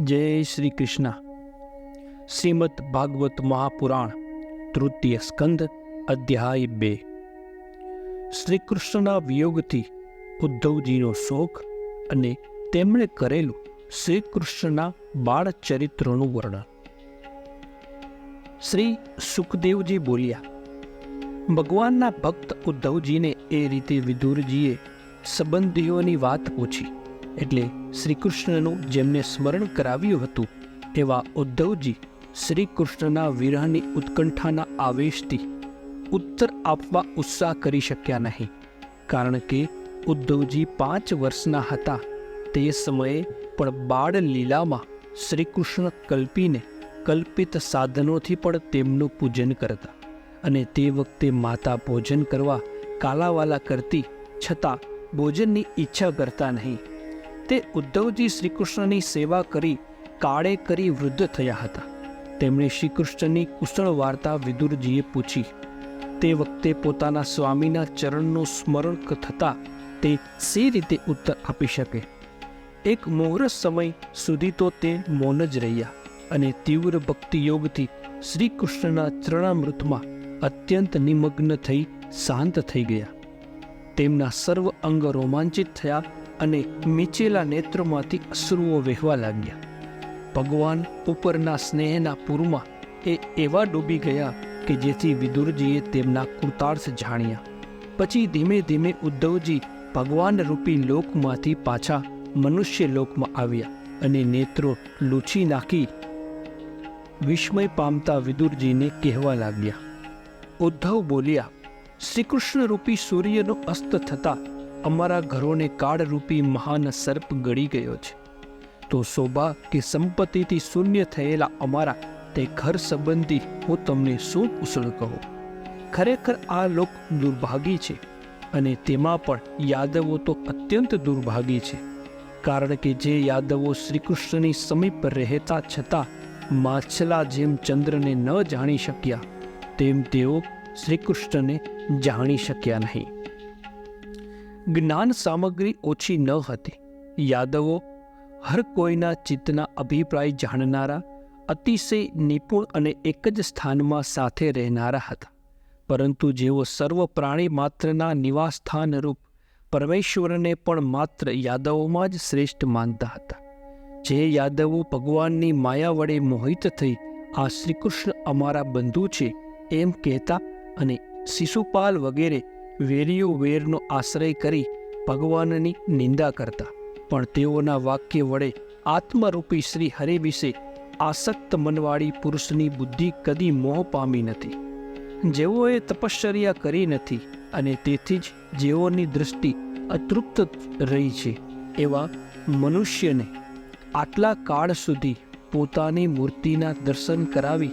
જય શ્રી કૃષ્ણ. શ્રીમદ ભાગવત મહાપુરાણ તૃતીય સ્કંદ અધ્યાય 2. શ્રી કૃષ્ણના વિયોગથી ઉદ્ધવજીનો શોક અને તેમણે કરેલું શ્રી કૃષ્ણના બાળ ચરિત્રનું વર્ણન. શ્રી સુખદેવજી બોલ્યા, ભગવાનના ભક્ત ઉદ્ધવજીને એ રીતે વિદુરજીએ સંબંધીઓની વાત પૂછી. એટલે શ્રી કૃષ્ણનું જેમને સ્મરણ કરાવ્યું હતું એવા ઉદ્ધવજી શ્રી કૃષ્ણના વિરહની ઉત્કંઠાના આવેશથી ઉત્તર આપવા ઉત્સાહ કરી શક્યા નહીં. કારણ કે ઉદ્ધવજી 5 વર્ષના હતા તે સમયે પણ બાળ લીલામાં શ્રી કૃષ્ણ કલ્પીને કલ્પિત સાધનોથી પણ તેમનું પૂજન કરતા, અને તે વખતે માતા ભોજન કરવા કાલાવાલા કરતી છતાં ભોજનની ઈચ્છા કરતા નહીં. તે ઉદ્ધવજી શ્રીકૃષ્ણની સેવા કરી કાળે કરી વૃદ્ધ થયા હતા. તેમણે શ્રીકૃષ્ણની કુશળ વાર્તા વિદુરજીએ પૂછી. તે વખતે પોતાના સ્વામીના ચરણનું સ્મરણ થતાં તે સી રીતે ઉત્તર આપી શકે? એક મુહૂર્ત સમય સુધી તો તે મૌન જ રહ્યા અને તીવ્ર ભક્તિયોગથી શ્રીકૃષ્ણના ચરણામૃતમાં અત્યંત નિમગ્ન થઈ શાંત થઈ ગયા. તેમના સર્વ અંગ રોમાંચિત થયા અને મીચેલા નેત્રમાંથી અશ્રુઓ વહેવા લાગ્યા. ભગવાન ઉપરના સ્નેહના પૂરમાં એ એવા ડૂબી ગયા કે જેથી વિદુરજીએ તેમના કૃતાર્થ જાણ્યા. પછી ધીમે ધીમે ઉદ્ધવજી ભગવાન રૂપી લોકમાંથી પાછા મનુષ્ય લોકમાં આવ્યા અને નેત્રો લૂછી નાખી વિસ્મય પામતા વિદુરજીને કહેવા લાગ્યા. ઉદ્ધવ બોલ્યા, શ્રીકૃષ્ણ રૂપી સૂર્યનો અસ્ત થતા અમારા ઘરોને કાળરૂપી મહાન સર્પ ગળી ગયો છે. તો શોભા કે સંપત્તિથી શૂન્ય થયેલા અમારા તે ઘર સંબંધી હું તમને શું કુશળ કહું? ખરેખર આ લોક દુર્ભાગી છે, અને તેમાં પણ યાદવો તો અત્યંત દુર્ભાગી છે. કારણ કે જે યાદવો શ્રીકૃષ્ણની સમીપ રહેતા છતાં માછલા જેમ ચંદ્રને ન જાણી શક્યા, તેમ તેઓ શ્રીકૃષ્ણને જાણી શક્યા નહીં. જ્ઞાન સામગ્રી ઓછી ન હતી. યાદવો હર કોઈના ચિત્તના અભિપ્રાય જાણનારા, અતિશય નિપુણ અને એક જ સ્થાનમાં સાથે રહેનારા હતા. પરંતુ જેઓ સર્વ પ્રાણી માત્રના નિવાસસ્થાન રૂપ પરમેશ્વરને પણ માત્ર યાદવોમાં જ શ્રેષ્ઠ માનતા હતા. જે યાદવો ભગવાનની માયા વડે મોહિત થઈ આ શ્રીકૃષ્ણ અમારા બંધુ છે એમ કહેતા અને શિશુપાલ વગેરે વેરીઓ વેરનો આશ્રય કરી ભગવાનની નિંદા કરતા, પણ તેઓના વાક્ય વડે આત્મરૂપી શ્રી હરિ વિશે આસક્ત મનવાળી પુરુષની બુદ્ધિ કદી મોહ પામી નથી. જેઓએ તપશ્ચર્યા કરી નથી અને તેથી જ જેઓની દૃષ્ટિ અતૃપ્ત રહી છે એવા મનુષ્યને આટલા કાળ સુધી પોતાની મૂર્તિના દર્શન કરાવી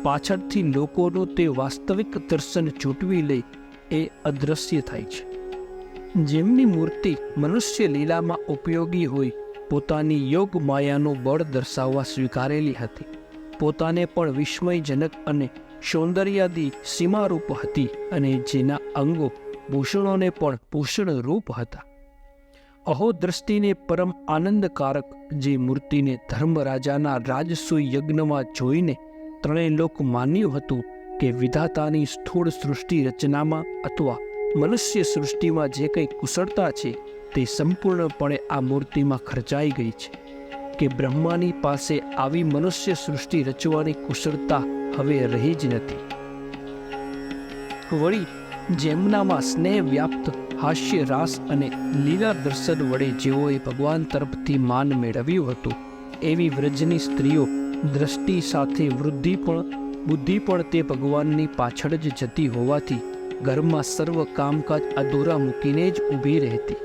પાછળથી લોકોનું તે વાસ્તવિક દર્શન ચૂંટવી લે એ અદ્રશ્ય થાય છે. જેમની મૂર્તિ મનુષ્ય લીલામાં ઉપયોગી હોય પોતાની યોગ માયાનું બળ દર્શાવવા સ્વીકારેલી હતી, પોતાને પણ વિસ્મયજનક અને સૌંદર્યાદી સીમારૂપ હતી, અને જેના અંગો ભૂષણોને પણ ભૂષણરૂપ હતા. અહો દ્રષ્ટિને પરમ આનંદકારક જે મૂર્તિને ધર્મરાજાના રાજસૂય યજ્ઞમાં જોઈને ત્રણેય લોક માન્યું હતું કે વિધાતાની સ્થૂળ સૃષ્ટિ રચનામાં અથવા મનુષ્ય સૃષ્ટિમાં જે કંઈ કુશળતા છે તે સંપૂર્ણપણે આ મૂર્તિમાં ખર્ચાઈ ગઈ છે, કે બ્રહ્માની પાસે આવી મનુષ્ય સૃષ્ટિ રચવાની કુશળતા હવે રહી જ નથી. વળી જેમનામાં સ્નેહ વ્યાપ્ત હાસ્ય રાસ અને લીલા દર્શન વડે જેઓએ ભગવાન તરફથી માન મેળવ્યું હતું એવી વ્રજની સ્ત્રીઓ દ્રષ્ટિ સાથે બુદ્ધિ પણ તે ભગવાનની પાછળ જ જતી હોવાથી ઘરમાં સર્વ કામકાજ અધૂરા મૂકીને જ ઊભી રહેતી.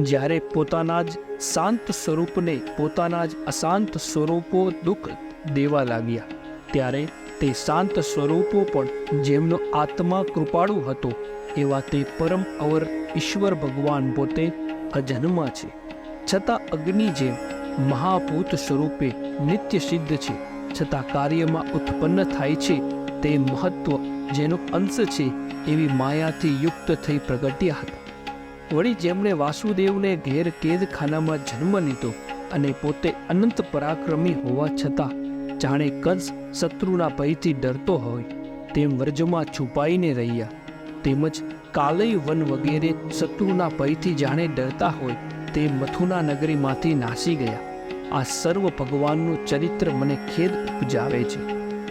જ્યારે પોતાના જ શાંત સ્વરૂપને પોતાના જ અશાંત સ્વરૂપો દુઃખ દેવા લાગ્યા, ત્યારે તે શાંત સ્વરૂપો પણ જેમનો આત્મા કૃપાળુ હતો એવા તે પરમ અવર ઈશ્વર ભગવાન પોતે અજન્મા છે, છતાં અગ્નિ જેમ મહાભૂત સ્વરૂપે નિત્ય સિદ્ધ છે, છતાં કાર્યમાં ઉત્પન્ન થાય છે તે મહત્વ જેનો અંશ છે એવી માયાથી યુક્ત થઈ પ્રગટ્યા હતા. વળી જેમણે વાસુદેવને ઘેર કેદખાનામાં જન્મ લીધો અને પોતે અનંત પરાક્રમી હોવા છતાં જાણે કંસ શત્રુના ભયથી ડરતો હોય તેમ વ્રજમાં છુપાઈને રહ્યા, તેમજ કાલય વન વગેરે શત્રુના ભયથી જાણે ડરતા હોય તે મથુના નગરીમાંથી નાસી ગયા. આ સર્વ ભગવાનનું ચરિત્ર મને ખેદ ઉપજાવે છે.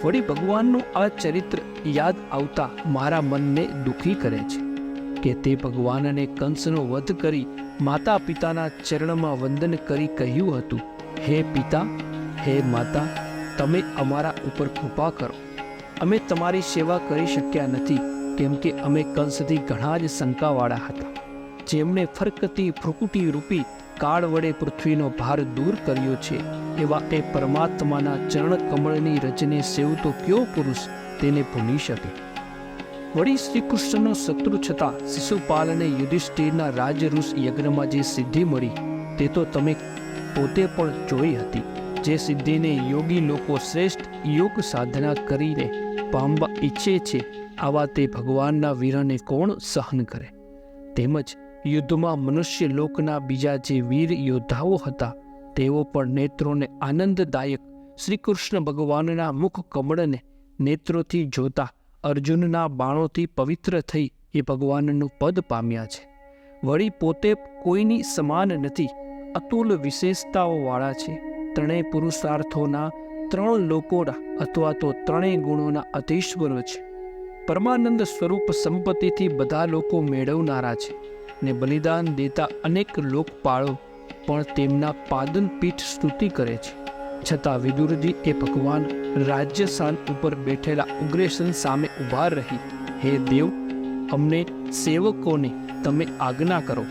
વળી ભગવાનનું આ ચરિત્ર યાદ આવતા મારા મનને દુઃખી કરે છે કે તે ભગવાનને કંસનો વધ કરી માતા પિતાના ચરણમાં વંદન કરી કહ્યું હતું, હે પિતા, હે માતા, તમે અમારા ઉપર કૃપા કરો. અમે તમારી સેવા કરી શક્યા નથી, કેમ કે અમે કંસથી ઘણા જ શંકાવાળા હતા, જેમણે ફરકતી ભ્રુકુટી રૂપી કાળ વડે પૃથ્વીનો ભાર દૂર કર્યો છે. એવા એ પરમાત્માના ચરણ કમળની રજને સેવતો કયો પુરુષ તેને ભૂલી શકે? વળી શ્રી કૃષ્ણનો શત્રુ છતાં શિશુપાલને યુધિષ્ઠિરના રાજઋષ યજ્ઞમાં જે સિદ્ધિ મળી તે તો તમે પોતે પણ જોઈ હતી. જે સિદ્ધિને યોગી લોકો શ્રેષ્ઠ યોગ સાધના કરીને પામવા ઈચ્છે છે, આવા તે ભગવાનના વીરને કોણ સહન કરે? તેમજ યુદ્ધમાં મનુષ્ય લોકના બીજા જે વીર યોદ્ધાઓ હતા તેઓ પણ નેત્રોને આનંદદાયક શ્રી કૃષ્ણ ભગવાનના મુખ કમળને નેત્રોથી જોતા અર્જુનના બાણોથી પવિત્ર થઈ એ ભગવાનનું પદ પામ્યા છે. વળી પોતે કોઈની સમાન નથી, અતુલ વિશેષતાઓવાળા છે. ત્રણેય પુરુષાર્થોના, ત્રણ લોકોના અથવા તો ત્રણેય ગુણોના અધીશ્વરો છે. પરમાનંદ સ્વરૂપ સંપત્તિથી બધા લોકો મેળવનારા છે ને બલિદાન દેતા અનેક લોકપાળો પણ તેમના પાદન પીઠ સ્તુતિ કરે છે. છતાં વિદુરજી એ ભગવાન રાજ્યશાન ઉપર બેઠેલા ઉગ્રેસન સામે ઊભા રહી, હે દેવ, અમને સેવકોને તમે આજ્ઞા કરો,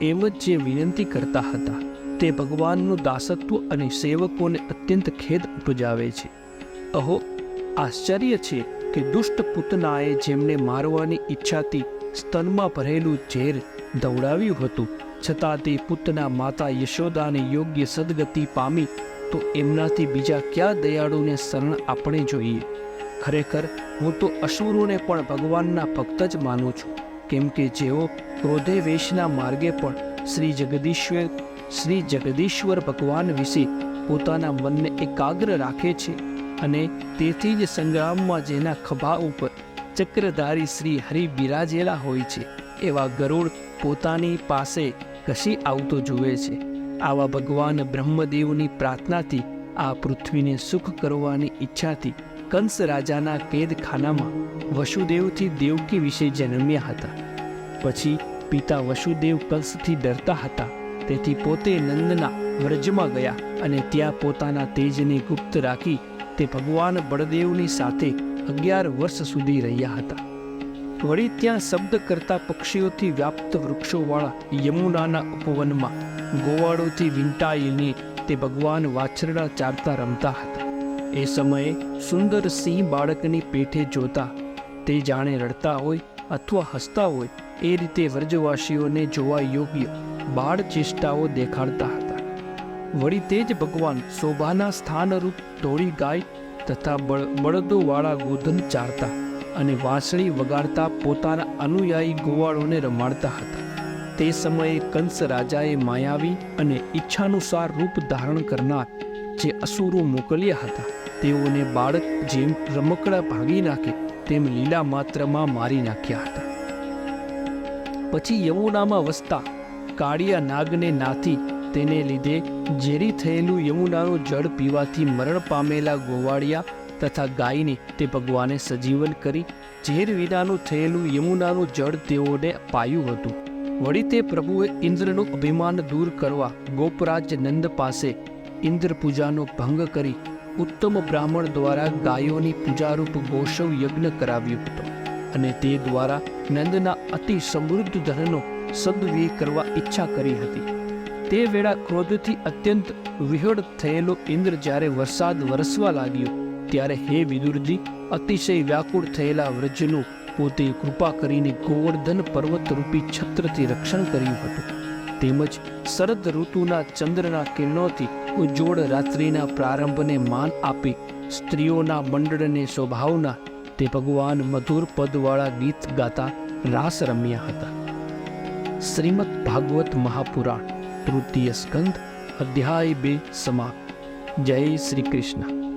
એમ જ જે વિનંતી કરતા હતા તે ભગવાનનું દાસત્વ અને સેવકોને અત્યંત ખેદ ઉપજાવે છે. અહો, આશ્ચર્ય છે કે દુષ્ટ પૂતનાએ જેમને મારવાની ઈચ્છાથી સ્તનમાં ભરેલું ઝેર દવડાવ્યું હતું, છતાં તે પૂતના માતા યશોદાને યોગ્ય સદગતિ પામી તો એમનાથી બીજા કયા દયાળુને શરણ આપણે જોઈએ? ખરેખર હું તો અસુરોને પણ ભગવાનના ભક્ત જ માનું છું, કેમ કે જેઓ ક્રોધે વેશના માર્ગે પણ શ્રી જગદીશ્વર ભગવાન વિશે પોતાના મનને એકાગ્ર રાખે છે અને તેથી જ સંગ્રામમાં જેના ખભા ઉપર ચક્રધારી શ્રી હરિ બિરાજેલા હોય છે એવા ગરુડ પોતાની પાસે ઘસી આવતો જુએ છે. આવા ભગવાન બ્રહ્મદેવની પ્રાર્થનાથી આ પૃથ્વીને સુખ કરવાની ઈચ્છાથી કંસ રાજાના કેદખાનામાં વસુદેવથી દેવકી વિશે જન્મ્યા હતા. પછી પિતા વસુદેવ કંસથી ડરતા હતા, તેથી પોતે નંદના વ્રજમાં ગયા અને ત્યાં પોતાના તેજને ગુપ્ત રાખી તે ભગવાન બળદેવની સાથે 11 વર્ષ સુધી રહ્યા હતા. વળી ત્યાં શબ્દ કરતા પક્ષીઓથી વ્યાપ્ત વૃક્ષોવાળા યમુનાના ઉપવનમાં ગોવાળોથી વીંટાઈને તે ભગવાન વાછરડા ચારતા રમતા હતા. એ સમયે સુંદર સિંહ બાળકની પેઠે જોતા તે જાણે રડતા હોય અથવા હસતા હોય એ રીતે વ્રજવાસીઓને જોવા યોગ્ય બાળ ચેષ્ટાઓ દેખાડતા હતા. વળી તે જ ભગવાન શોભાના સ્થાનરૂપ ધોળી ગાય તથા બળદોવાળા ગોધન ચારતા અને વાંસળી વગાડતા પોતાના અનુયાયી ગોવાળોને રમાડતા હતા. તે સમયે કંસ રાજાએ માયાવી અને ઈચ્છાનુસાર રૂપ ધારણ કરનાર જે અસુરો મોકલ્યા હતા તેઓને બાળક જેમ રમકડા ભાગી નાખે તેમ લીલા માત્રમાં મારી નાખ્યા હતા. પછી યમુનામાં વસતા કાળિયા નાગને નાથી તેને લીધે ઝેરી થયેલું યમુનાનું જળ પીવાથી મરણ પામેલા ગોવાળિયા તથા ગાયને તે ભગવાને સજીવન કરી ઝેર વિનાનું થયેલું યમુનાનું જળ તેઓને પાયું હતું. વળી તે પ્રભુએ ઇન્દ્રનું અભિમાન દૂર કરવા ગોપરાજ નંદ પાસે ઇન્દ્ર પૂજાનો ભંગ કરી ઉત્તમ બ્રાહ્મણ દ્વારા ગાયોની પૂજારૂપ ગોષવ યજ્ઞ કરાવ્યો હતો અને તે દ્વારા નંદના અતિ સમૃદ્ધ ધનનો સદવ્યય કરવા ઈચ્છા કરી હતી. તે વેળા ક્રોધથી અત્યંત વિહળ થયેલો ઇન્દ્ર જ્યારે વરસાદ વરસવા લાગ્યો ત્યારે હે વિદુરજી, અતિશય વ્યાકુળ થયેલા વ્રજનું પોતે કૃપા કરીને ગોવર્ધન પર્વતરૂપી છત્રથી રક્ષણ કર્યું હતું. તેમજ શરદ ઋતુના ચંદ્રના કિરણોથી ઉજ્જવળ રાત્રિના પ્રારંભને માન આપી સ્ત્રીઓના મંડળને શોભાવના તે ભગવાન મધુર પદવાળા ગીત ગાતા રાસ રમ્યા હતા. શ્રીમદ ભાગવત મહાપુરાણ તૃતીય સ્કંદ અધ્યાય 2 સમાપ્ત. જય શ્રી કૃષ્ણ.